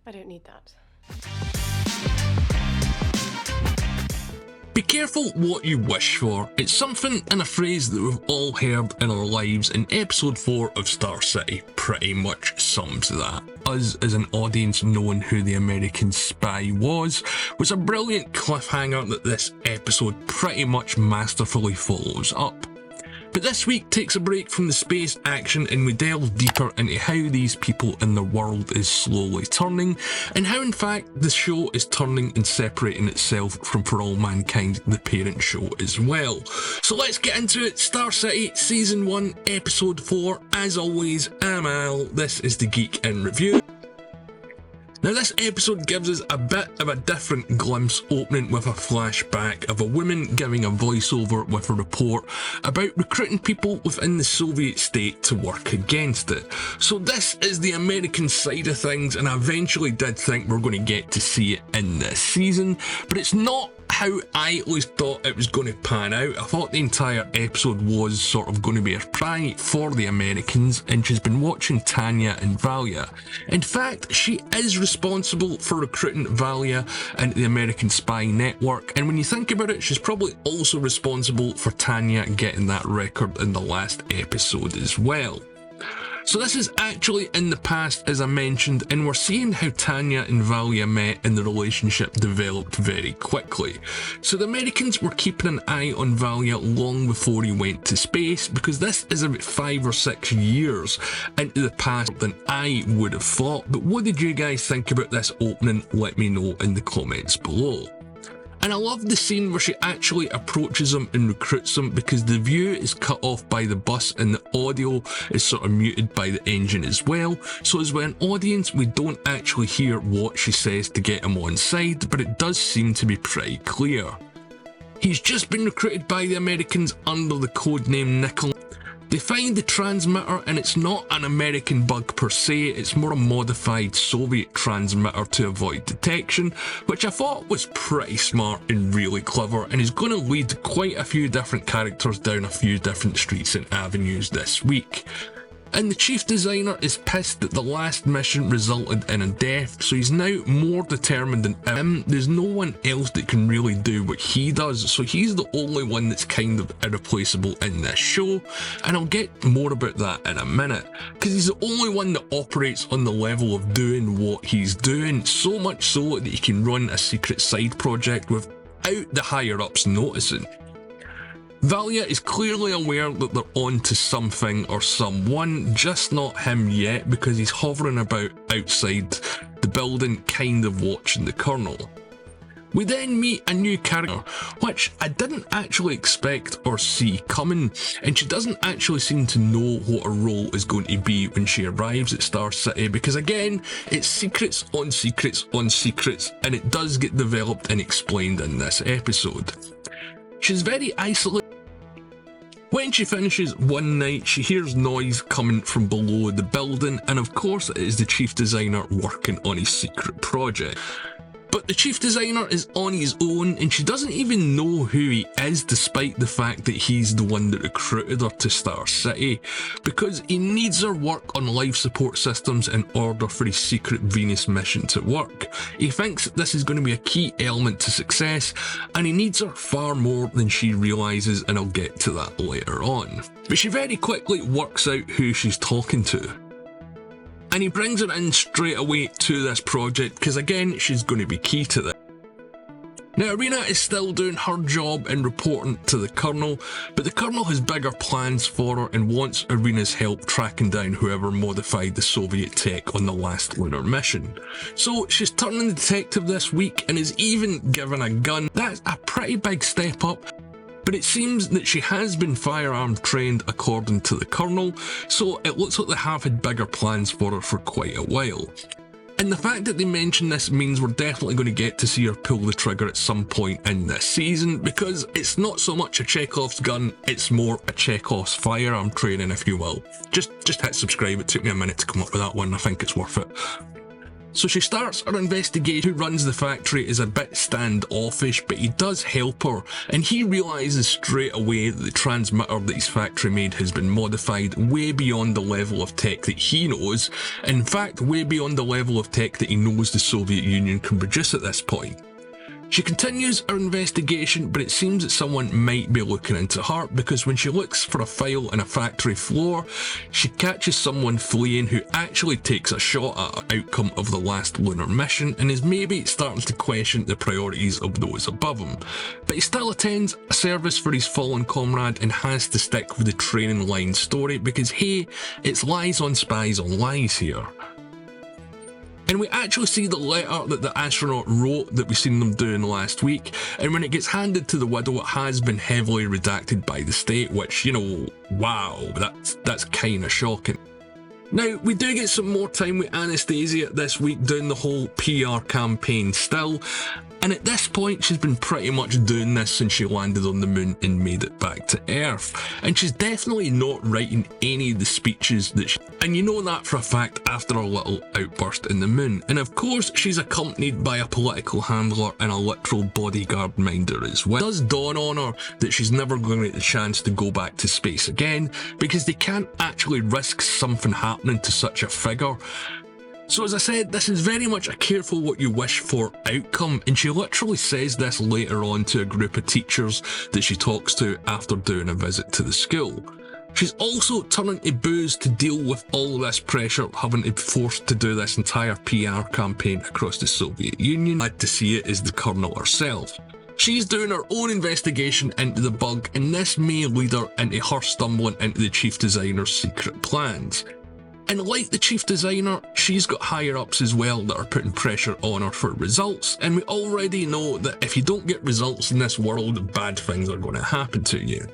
I don't need that. Be careful what you wish for. It's something and a phrase that we've all heard in our lives, and episode 4 of Star City pretty much sums that. Us as an audience knowing who the American spy was a brilliant cliffhanger that this episode pretty much masterfully follows up. But this week takes a break from the space action and we delve deeper into how these people in the world is slowly turning, and how in fact the show is turning and separating itself from For All Mankind, the parent show as well. So let's get into it. Star City Season 1 Episode 4. As always, I'm Al, this is the Geek in Review. Now this episode gives us a bit of a different glimpse, opening with a flashback of a woman giving a voiceover with a report about recruiting people within the Soviet state to work against it. So this is the American side of things, and I eventually did think we're going to get to see it in this season, but it's not how I at least thought it was going to pan out. I thought the entire episode was sort of going to be a pry for the Americans, and she's been watching Tanya and Valia. In fact, she is responsible for recruiting Valia into the American spy network, and when you think about it, she's probably also responsible for Tanya getting that record in the last episode as well. So this is actually in the past, as I mentioned, and we're seeing how Tanya and Valia met and the relationship developed very quickly. So the Americans were keeping an eye on Valia long before he went to space, because this is about 5 or 6 years into the past than I would have thought. But what did you guys think about this opening? Let me know in the comments below. And I love the scene where she actually approaches him and recruits him, because the view is cut off by the bus and the audio is sort of muted by the engine as well. So as an audience, we don't actually hear what she says to get him on side, but it does seem to be pretty clear. He's just been recruited by the Americans under the codename Nickel. They find the transmitter, and it's not an American bug per se, it's more a modified Soviet transmitter to avoid detection, which I thought was pretty smart and really clever, and is going to lead quite a few different characters down a few different streets and avenues this week. And the chief designer is pissed that the last mission resulted in a death, so he's now more determined than ever. There's no one else that can really do what he does, so he's the only one that's kind of irreplaceable in this show, and I'll get more about that in a minute, because he's the only one that operates on the level of doing what he's doing, so much so that he can run a secret side project without the higher-ups noticing. Valia is clearly aware that they're on to something or someone, just not him yet, because he's hovering about outside the building, kind of watching the Colonel. We then meet a new character, which I didn't actually expect or see coming, and she doesn't actually seem to know what her role is going to be when she arrives at Star City, because again, it's secrets on secrets on secrets, and it does get developed and explained in this episode. She's very isolated. When she finishes one night, she hears noise coming from below the building, and of course it is the chief designer working on his secret project. But the chief designer is on his own, and she doesn't even know who he is, despite the fact that he's the one that recruited her to Star City, because he needs her work on life support systems in order for his secret Venus mission to work. He thinks that this is going to be a key element to success, and he needs her far more than she realises, and I'll get to that later on. But she very quickly works out who she's talking to, and he brings her in straight away to this project, because again, she's going to be key to this. Now, Irina is still doing her job in reporting to the Colonel, but the Colonel has bigger plans for her and wants Irina's help tracking down whoever modified the Soviet tech on the last lunar mission. So she's turning detective this week and is even given a gun. That's a pretty big step up. But it seems that she has been firearm trained according to the Colonel, so it looks like they have had bigger plans for her for quite a while. And the fact that they mention this means we're definitely going to get to see her pull the trigger at some point in this season, because it's not so much a Chekhov's gun, it's more a Chekhov's firearm training, if you will. Just hit subscribe, it took me a minute to come up with that one, I think it's worth it. So she starts her investigation. Who runs the factory is a bit standoffish, but he does help her, and he realises straight away that the transmitter that his factory made has been modified way beyond the level of tech that he knows, in fact way beyond the level of tech that he knows the Soviet Union can produce at this point. She continues her investigation, but it seems that someone might be looking into her, because when she looks for a file on a factory floor, she catches someone fleeing who actually takes a shot at the outcome of the last lunar mission and is maybe starting to question the priorities of those above him. But he still attends a service for his fallen comrade and has to stick with the training line story, because hey, it's lies on spies on lies here. And we actually see the letter that the astronaut wrote that we seen them doing last week, and when it gets handed to the widow, it has been heavily redacted by the state, which, you know, wow, that's kinda shocking. Now, we do get some more time with Anastasia this week doing the whole PR campaign still, and at this point she's been pretty much doing this since she landed on the moon and made it back to Earth, and she's definitely not writing any of the speeches that and you know that for a fact after her little outburst in the moon. And of course she's accompanied by a political handler and a literal bodyguard minder as well. It does dawn on her that she's never going to get the chance to go back to space again, because they can't actually risk something happening to such a figure. So as I said, this is very much a careful what you wish for outcome, and she literally says this later on to a group of teachers that she talks to after doing a visit to the school. She's also turning to booze to deal with all this pressure, having to be forced to do this entire PR campaign across the Soviet Union. Glad to see it is the Colonel herself. She's doing her own investigation into the bug, and this may lead her into her stumbling into the chief designer's secret plans. And like the chief designer, she's got higher ups as well that are putting pressure on her for results, and we already know that if you don't get results in this world, bad things are going to happen to you.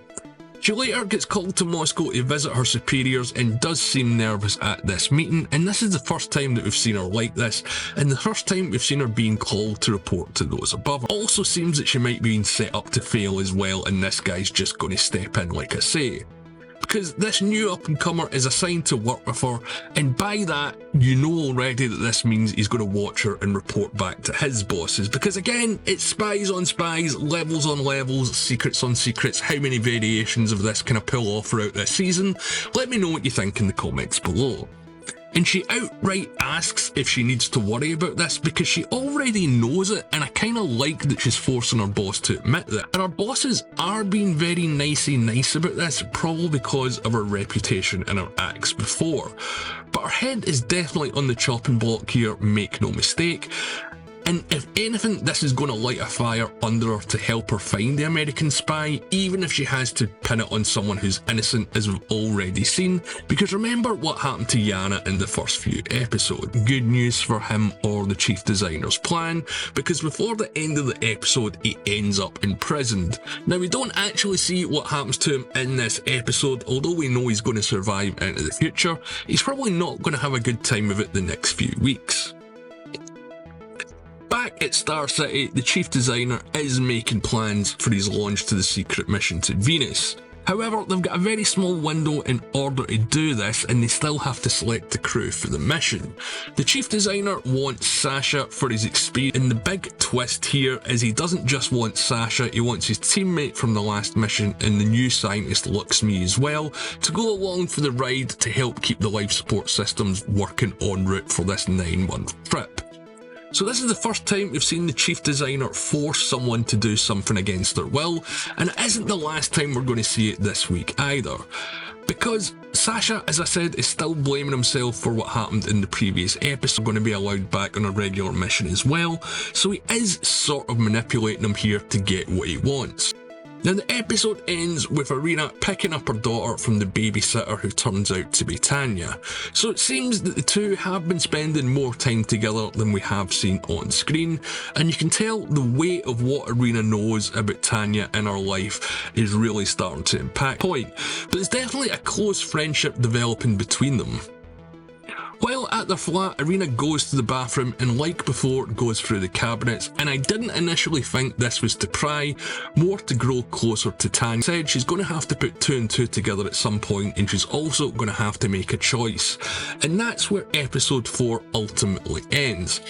She later gets called to Moscow to visit her superiors and does seem nervous at this meeting, and this is the first time that we've seen her like this, and the first time we've seen her being called to report to those above her. Also seems that she might be being set up to fail as well, and this guy's just going to step in like I say. Because this new up-and-comer is assigned to work with her, and by that, you know already that this means he's going to watch her and report back to his bosses, because again, it's spies on spies, levels on levels, secrets on secrets. How many variations of this can I pull off throughout this season? Let me know what you think in the comments below. And she outright asks if she needs to worry about this, because she already knows it, and I kind of like that she's forcing her boss to admit that. And her bosses are being very nice about this, probably because of her reputation and her acts before. But her head is definitely on the chopping block here, make no mistake. And if anything, this is going to light a fire under her to help her find the American spy, even if she has to pin it on someone who's innocent, as we've already seen. Because remember what happened to Yana in the first few episodes. Good news for him or the chief designer's plan, because before the end of the episode, he ends up imprisoned. Now, we don't actually see what happens to him in this episode, although we know he's going to survive into the future. He's probably not going to have a good time of it the next few weeks. Back at Star City, the chief designer is making plans for his launch to the secret mission to Venus. However, they've got a very small window in order to do this, and they still have to select the crew for the mission. The chief designer wants Sasha for his experience, and the big twist here is he doesn't just want Sasha, he wants his teammate from the last mission and the new scientist Luxmi as well to go along for the ride to help keep the life support systems working en route for this 9-month trip. So this is the first time we've seen the chief designer force someone to do something against their will, and it isn't the last time we're going to see it this week either. Because Sasha, as I said, is still blaming himself for what happened in the previous episode, going to be allowed back on a regular mission as well, so he is sort of manipulating him here to get what he wants. Now the episode ends with Irina picking up her daughter from the babysitter who turns out to be Tanya. So it seems that the two have been spending more time together than we have seen on screen, and you can tell the weight of what Irina knows about Tanya in her life is really starting to impact the point. But there's definitely a close friendship developing between them. While at at their flat, Irina goes to the bathroom and, like before, goes through the cabinets, and I didn't initially think this was to pry, more to grow closer to Tanya. Said she's going to have to put 2 and 2 together at some point, and she's also going to have to make a choice. And that's where episode 4 ultimately ends.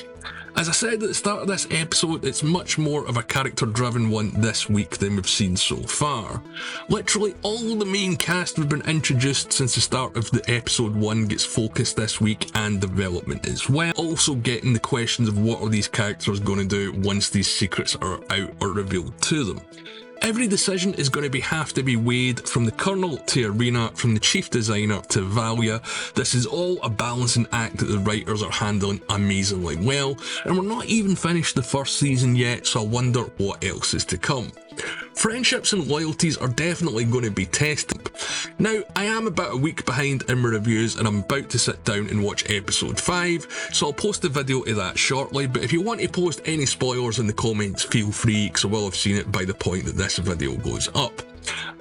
As I said at the start of this episode, it's much more of a character-driven one this week than we've seen so far. Literally all the main cast have been introduced since the start of the episode 1 gets focused this week, and development as well. Also getting the questions of what are these characters going to do once these secrets are out or revealed to them. Every decision is going to have to be weighed, from the Colonel to Irina, from the Chief Designer to Valia. This is all a balancing act that the writers are handling amazingly well, and we're not even finished the first season yet, so I wonder what else is to come. Friendships and loyalties are definitely going to be tested. Now, I am about a week behind in my reviews, and I'm about to sit down and watch episode 5, so I'll post a video of that shortly, but if you want to post any spoilers in the comments, feel free, because I will have seen it by the point that this video goes up.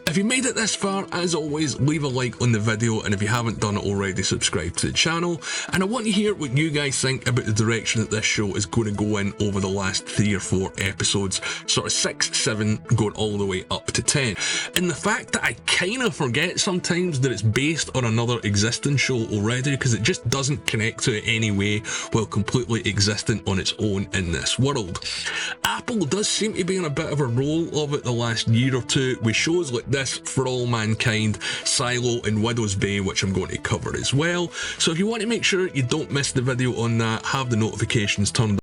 If you made it this far, as always, leave a like on the video, and if you haven't done it already, subscribe to the channel. And I want to hear what you guys think about the direction that this show is going to go in over the last 3 or 4 episodes, sort of 6, 7, going all the way up to 10. And the fact that I kind of forget sometimes that it's based on another existing show already, because it just doesn't connect to it anyway while completely existing on its own in this world. Apple does seem to be on a bit of a roll of it the last year or 2 with shows like this, For All Mankind, Silo and Widow's Bay, which I'm going to cover as well. So if you want to make sure you don't miss the video on that, have the notifications turned